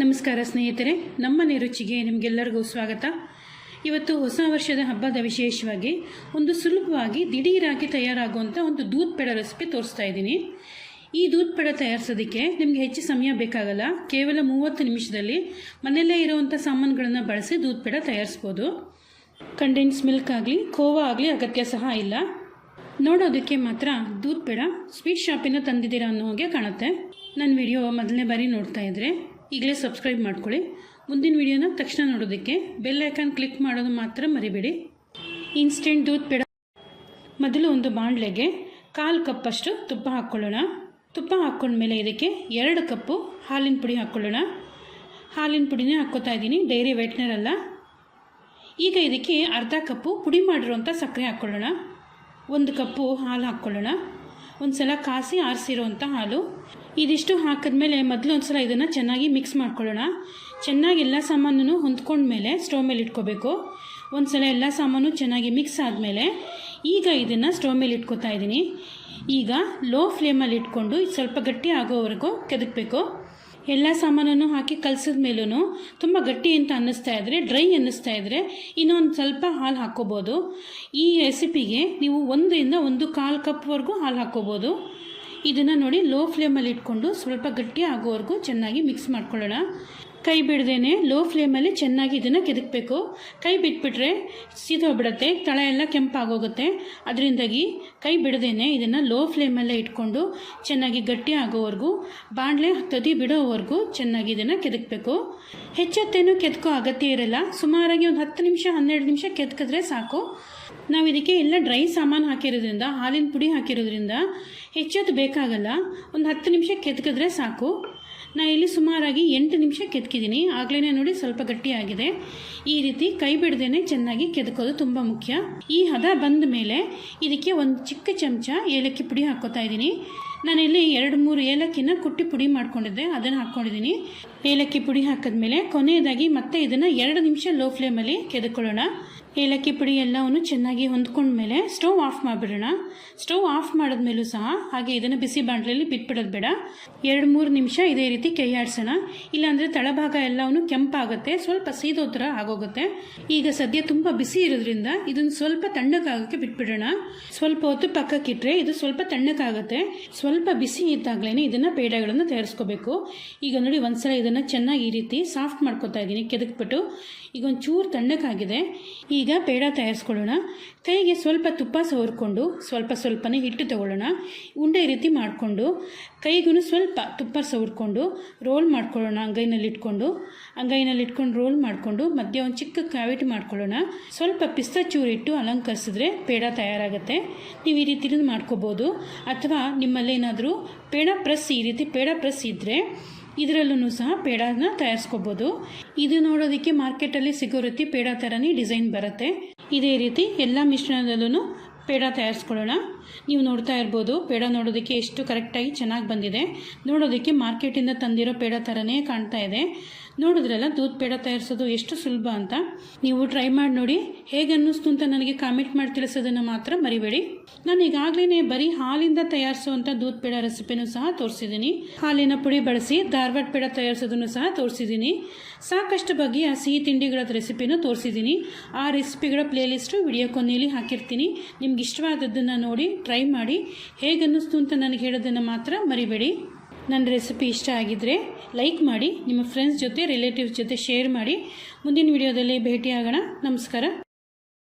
ನಮಸ್ಕಾರ ಸ್ನೇಹಿತರೆ, ನಮ್ಮನೆ ರುಚಿಗೆ ನಿಮಗೆಲ್ಲರಿಗೂ ಸ್ವಾಗತ. ಇವತ್ತು ಹೊಸ ವರ್ಷದ ಹಬ್ಬದ ವಿಶೇಷವಾಗಿ ಒಂದು ಸುಲಭವಾಗಿ ದಿಢೀರಾಗಿ ತಯಾರಾಗುವಂಥ ಒಂದು ದೂದ್ ಪೇಡ ರೆಸಿಪಿ ತೋರಿಸ್ತಾ ಇದ್ದೀನಿ. ಈ ದೂದ್ ಪೇಡ ತಯಾರಿಸೋದಕ್ಕೆ ನಿಮಗೆ ಹೆಚ್ಚು ಸಮಯ ಬೇಕಾಗಲ್ಲ. ಕೇವಲ 30 ನಿಮಿಷದಲ್ಲಿ ಮನೆಯಲ್ಲೇ ಇರುವಂಥ ಸಾಮಾನುಗಳನ್ನು ಬಳಸಿ ದೂದ್ ಪೇಡ ತಯಾರಿಸ್ಬೋದು. ಕಂಡೆನ್ಸ್ ಮಿಲ್ಕ್ ಆಗಲಿ ಖೋವಾ ಆಗಲಿ ಅಗತ್ಯ ಸಹ ಇಲ್ಲ. ನೋಡೋದಕ್ಕೆ ಮಾತ್ರ ದೂದ್ ಪೇಡ ಸ್ವೀಟ್ ಶಾಪಿನ ತಂದಿದ್ದೀರಾ ಅನ್ನೋ ಹಾಗೆ ಕಾಣುತ್ತೆ. ನನ್ನ ವಿಡಿಯೋ ಮೊದಲನೇ ಬಾರಿ ನೋಡ್ತಾ ಇದ್ದರೆ ಈಗಲೇ ಸಬ್ಸ್ಕ್ರೈಬ್ ಮಾಡ್ಕೊಳ್ಳಿ. ಮುಂದಿನ ವಿಡಿಯೋನ ತಕ್ಷಣ ನೋಡೋದಕ್ಕೆ ಬೆಲ್ ಐಕಾನ್ ಕ್ಲಿಕ್ ಮಾಡೋದು ಮಾತ್ರ ಮರಿಬೇಡಿ. ಇನ್ಸ್ಟೆಂಟ್ ದೂದ್ ಪೇಡ. ಮೊದಲು ಒಂದು ಬಾಣಲೆಗೆ 1/4 ಕಪ್ಪಷ್ಟು ತುಪ್ಪ ಹಾಕ್ಕೊಳ್ಳೋಣ. ತುಪ್ಪ ಹಾಕ್ಕೊಂಡ್ಮೇಲೆ ಇದಕ್ಕೆ 2 ಕಪ್ಪು ಹಾಲಿನ ಪುಡಿ ಹಾಕ್ಕೊಳ್ಳೋಣ. ಹಾಲಿನ ಪುಡಿನೇ ಹಾಕ್ಕೋತಾ ಇದ್ದೀನಿ, ಡೈರಿ ವೆಟ್ನರ್ ಅಲ್ಲ. ಈಗ ಇದಕ್ಕೆ 1/2 ಕಪ್ಪು ಪುಡಿ ಮಾಡಿರುವಂಥ ಸಕ್ಕರೆ ಹಾಕ್ಕೊಳ್ಳೋಣ. 1 ಕಪ್ಪು ಹಾಲು ಹಾಕ್ಕೊಳ್ಳೋಣ. ಒಂದು ಸಲ ಕಾಸಿ ಆರಿಸಿರುವಂಥ ಹಾಲು. ಇದಿಷ್ಟು ಹಾಕಿದ್ಮೇಲೆ ಮೊದಲು ಒಂದು ಸಲ ಇದನ್ನು ಚೆನ್ನಾಗಿ ಮಿಕ್ಸ್ ಮಾಡ್ಕೊಳ್ಳೋಣ. ಚೆನ್ನಾಗಿ ಎಲ್ಲ ಸಾಮಾನು ಹೊಂದ್ಕೊಂಡ್ಮೇಲೆ ಸ್ಟವ್ ಮೇಲೆ ಇಟ್ಕೋಬೇಕು. ಒಂದು ಸಲ ಎಲ್ಲ ಸಾಮಾನು ಚೆನ್ನಾಗಿ ಮಿಕ್ಸ್ ಆದಮೇಲೆ ಈಗ ಇದನ್ನು ಸ್ಟವ್ ಮೇಲೆ ಇಟ್ಕೋತಾ ಇದ್ದೀನಿ. ಈಗ ಲೋ ಫ್ಲೇಮಲ್ಲಿ ಇಟ್ಕೊಂಡು ಸ್ವಲ್ಪ ಗಟ್ಟಿ ಆಗೋವರೆಗೂ ಕೆದಕಬೇಕು. ಎಲ್ಲ ಸಾಮಾನನ್ನು ಹಾಕಿ ಕಲಸಿದ ಮೇಲೂ ತುಂಬ ಗಟ್ಟಿ ಅಂತ ಅನ್ನಿಸ್ತಾ ಇದ್ದರೆ, ಡ್ರೈ ಅನ್ನಿಸ್ತಾ ಇದ್ದರೆ ಇನ್ನೊಂದು ಸ್ವಲ್ಪ ಹಾಲು ಹಾಕ್ಕೋಬೋದು. ಈ ರೆಸಿಪಿಗೆ ನೀವು 1ರಿಂದ 1/4 ಕಪ್ವರೆಗೂ ಹಾಲು ಹಾಕ್ಕೋಬೋದು. ಇದನ್ನು ನೋಡಿ ಲೋ ಫ್ಲೇಮಲ್ಲಿ ಇಟ್ಕೊಂಡು ಸ್ವಲ್ಪ ಗಟ್ಟಿ ಆಗೋವರೆಗೂ ಚೆನ್ನಾಗಿ ಮಿಕ್ಸ್ ಮಾಡ್ಕೊಳ್ಳೋಣ. ಕೈ ಬಿಡದೇನೆ ಲೋ ಫ್ಲೇಮಲ್ಲಿ ಚೆನ್ನಾಗಿ ಇದನ್ನು ಕೆದಕಬೇಕು. ಕೈ ಬಿಟ್ಬಿಟ್ರೆ ಸೀದೋಗ್ಬಿಡುತ್ತೆ, ತಳ ಎಲ್ಲ ಕೆಂಪಾಗೋಗುತ್ತೆ. ಅದರಿಂದಾಗಿ ಕೈ ಬಿಡದೇನೆ ಇದನ್ನು ಲೋ ಫ್ಲೇಮಲ್ಲೇ ಇಟ್ಕೊಂಡು ಚೆನ್ನಾಗಿ ಗಟ್ಟಿ ಆಗೋವರೆಗೂ, ಬಾಣಲೆ ತದಿ ಬಿಡೋವರೆಗೂ ಚೆನ್ನಾಗಿ ಇದನ್ನು ಕೆದಕಬೇಕು. ಹೆಚ್ಚೊತ್ತೇನು ಕೆದಕೋ ಅಗತ್ಯ ಇರಲ್ಲ. ಸುಮಾರಾಗಿ ಒಂದು 10 ನಿಮಿಷ 12 ನಿಮಿಷ ಕೆದಕಿದ್ರೆ ಸಾಕು. ನಾವು ಇದಕ್ಕೆ ಎಲ್ಲ ಡ್ರೈ ಸಾಮಾನು ಹಾಕಿರೋದ್ರಿಂದ, ಹಾಲಿನ ಪುಡಿ ಹಾಕಿರೋದ್ರಿಂದ ಹೆಚ್ಚೊತ್ತು ಬೇಕಾಗಲ್ಲ. ಒಂದು 10 ನಿಮಿಷ ಕೆದಕಿದ್ರೆ ಸಾಕು. ನಾನು ಇಲ್ಲಿ ಸುಮಾರಾಗಿ 8 ನಿಮಿಷ ಕೆದಕಿದ್ದೀನಿ. ಆಗಲೇ ನೋಡಿ ಸ್ವಲ್ಪ ಗಟ್ಟಿಯಾಗಿದೆ. ಈ ರೀತಿ ಕೈ ಬಿಡದೇನೆ ಚೆನ್ನಾಗಿ ಕೆದಕೋದು ತುಂಬ ಮುಖ್ಯ. ಈ ಹದ ಬಂದ ಮೇಲೆ ಇದಕ್ಕೆ ಒಂದು ಚಿಕ್ಕ ಚಮಚ ಏಲಕ್ಕಿ ಪುಡಿ ಹಾಕ್ಕೋತಾ ಇದ್ದೀನಿ. ನಾನಿಲ್ಲಿ 2-3 ಏಲಕ್ಕಿನ ಕುಟ್ಟಿ ಪುಡಿ ಮಾಡ್ಕೊಂಡಿದ್ದೆ, ಅದನ್ನು ಹಾಕ್ಕೊಂಡಿದ್ದೀನಿ. ಏಲಕ್ಕಿ ಪುಡಿ ಹಾಕಿದ್ಮೇಲೆ ಕೊನೆಯದಾಗಿ ಮತ್ತೆ ಇದನ್ನು 2 ನಿಮಿಷ ಲೋ ಫ್ಲೇಮಲ್ಲಿ ಕೆದಕೊಳ್ಳೋಣ. ಏಲಕ್ಕಿ ಪುಡಿ ಎಲ್ಲವನ್ನು ಚೆನ್ನಾಗಿ ಹೊಂದ್ಕೊಂಡ್ಮೇಲೆ ಸ್ಟವ್ ಆಫ್ ಮಾಡಿಬಿಡೋಣ. ಸ್ಟವ್ ಆಫ್ ಮಾಡಿದ್ಮೇಲೂ ಸಹ ಹಾಗೆ ಇದನ್ನು ಬಿಸಿ ಬಾಣಲೆಯಲ್ಲಿ ಬಿಟ್ಬಿಡೋದು ಬೇಡ. 2-3 ನಿಮಿಷ ಇದೇ ರೀತಿ ಕೈ ಆಡಿಸೋಣ. ಇಲ್ಲಾಂದರೆ ತಳಭಾಗ ಎಲ್ಲವನ್ನು ಕೆಂಪಾಗುತ್ತೆ, ಸ್ವಲ್ಪ ಸೀದೋ ಥರ ಆಗೋಗುತ್ತೆ. ಈಗ ಸದ್ಯ ತುಂಬ ಬಿಸಿ ಇರೋದ್ರಿಂದ ಇದನ್ನು ಸ್ವಲ್ಪ ತಣ್ಣಗಾಗೋಕ್ಕೆ ಬಿಟ್ಬಿಡೋಣ. ಸ್ವಲ್ಪ ಹೊತ್ತು ಪಕ್ಕಕ್ಕಿಟ್ರೆ ಇದು ಸ್ವಲ್ಪ ತಣ್ಣಗಾಗುತ್ತೆ. ಸ್ವಲ್ಪ ಬಿಸಿ ಇದ್ದಾಗಲೇ ಇದನ್ನು ಪೇಡಗಳನ್ನು ತಯಾರಿಸ್ಕೋಬೇಕು. ಈಗ ನೋಡಿ ಒಂದ್ಸಲ ಇದನ್ನು ಚೆನ್ನಾಗಿ ಈ ರೀತಿ ಸಾಫ್ಟ್ ಮಾಡ್ಕೊತಾ ಇದ್ದೀನಿ ಕೆದಕ್ಬಿಟ್ಟು. ಈಗ ಒಂಚೂರು ತಣ್ಣಗಾಗಿದೆ. ಈಗ ಪೇಡ ತಯಾರಿಸ್ಕೊಳ್ಳೋಣ. ಕೈಗೆ ಸ್ವಲ್ಪ ತುಪ್ಪ ಸವರ್ಕೊಂಡು ಸ್ವಲ್ಪನೇ ಹಿಟ್ಟು ತಗೊಳ್ಳೋಣ. ಉಂಡೆ ರೀತಿ ಮಾಡಿಕೊಂಡು ಕೈಗೂ ಸ್ವಲ್ಪ ತುಪ್ಪ ಸವರ್ಕೊಂಡು ರೋಲ್ ಮಾಡ್ಕೊಳ್ಳೋಣ. ಅಂಗೈನಲ್ಲಿ ಇಟ್ಕೊಂಡು ರೋಲ್ ಮಾಡಿಕೊಂಡು ಮಧ್ಯ ಒಂದು ಚಿಕ್ಕ ಕ್ಯಾವಿಟಿ ಮಾಡ್ಕೊಳ್ಳೋಣ. ಸ್ವಲ್ಪ ಪಿಸ್ತಾ ಚೂರಿಟ್ಟು ಅಲಂಕರಿಸಿದ್ರೆ ಪೇಡ ತಯಾರಾಗುತ್ತೆ. ನೀವು ಈ ರೀತಿ ಮಾಡ್ಕೋಬೋದು. ಅಥವಾ ನಿಮ್ಮಲ್ಲೇನಾದರೂ ಪೇಡ ಪ್ರೆಸ್, ಈ ರೀತಿ ಪೇಡ ಪ್ರೆಸ್ ಇದ್ದರೆ ಇದರಲ್ಲೂ ಸಹ ಪೇಡನ ತಯಾರಿಸ್ಕೋಬೋದು. ಇದು ನೋಡೋದಕ್ಕೆ ಮಾರ್ಕೆಟಲ್ಲಿ ಸಿಗೋ ರೀತಿ ಪೇಡ ಥರನೇ ಡಿಸೈನ್ ಬರುತ್ತೆ. ಇದೇ ರೀತಿ ಎಲ್ಲ ಮಿಶ್ರಣದಲ್ಲೂ ಪೇಡ ತಯಾರಿಸ್ಕೊಳ್ಳೋಣ. ನೀವು ನೋಡ್ತಾ ಇರ್ಬೋದು, ಪೇಡ ನೋಡೋದಕ್ಕೆ ಎಷ್ಟು ಕರೆಕ್ಟಾಗಿ ಚೆನ್ನಾಗಿ ಬಂದಿದೆ. ನೋಡೋದಕ್ಕೆ ಮಾರ್ಕೆಟಿಂದ ತಂದಿರೋ ಪೇಡ ಥರನೇ ಕಾಣ್ತಾ ಇದೆ. ನೋಡಿದ್ರಲ್ಲ ದೂದ್ ಪೇಡ ತಯಾರಿಸೋದು ಎಷ್ಟು ಸುಲಭ ಅಂತ. ನೀವು ಟ್ರೈ ಮಾಡಿ ನೋಡಿ. ಹೇಗೆ ಅನ್ನಿಸ್ತು ಅಂತ ನನಗೆ ಕಾಮೆಂಟ್ ಮಾಡಿ ತಿಳಿಸೋದನ್ನು ಮಾತ್ರ ಮರಿಬೇಡಿ. ನಾನು ಈಗಾಗಲೇ ಬರೀ ಹಾಲಿಂದ ತಯಾರಿಸುವಂಥ ದೂದ್ ಪೇಡ ರೆಸಿಪಿನೂ ಸಹ ತೋರಿಸಿದ್ದೀನಿ. ಹಾಲಿನ ಪುಡಿ ಬಳಸಿ ಧಾರವಾಡ ಪೇಡ ತಯಾರಿಸೋದನ್ನು ಸಹ ತೋರಿಸಿದ್ದೀನಿ. ಸಾಕಷ್ಟು ಬಗೆಯ ಸಿಹಿ ತಿಂಡಿಗಳ ರೆಸಿಪಿನೂ ತೋರಿಸಿದ್ದೀನಿ. ಆ ರೆಸಿಪಿಗಳ ಪ್ಲೇಲಿಸ್ಟು ವಿಡಿಯೋ ಕೊನೆಯಲ್ಲಿ ಹಾಕಿರ್ತೀನಿ. ನಿಮ್ಗೆ ಇಷ್ಟವಾದದ್ದನ್ನು ನೋಡಿ ಟ್ರೈ ಮಾಡಿ. ಹೇಗೆ ಅನ್ನಿಸ್ತು ಅಂತ ನನಗೆ ಹೇಳೋದನ್ನು ಮಾತ್ರ ಮರಿಬೇಡಿ. ನನ್ನ ರೆಸಿಪಿ ಇಷ್ಟ ಆಗಿದ್ದರೆ ಲೈಕ್ ಮಾಡಿ, ನಿಮ್ಮ ಫ್ರೆಂಡ್ಸ್ ಜೊತೆ ರಿಲೇಟಿವ್ಸ್ ಜೊತೆ ಶೇರ್ ಮಾಡಿ. ಮುಂದಿನ ವಿಡಿಯೋದಲ್ಲಿ ಭೇಟಿಯಾಗೋಣ. ನಮಸ್ಕಾರ.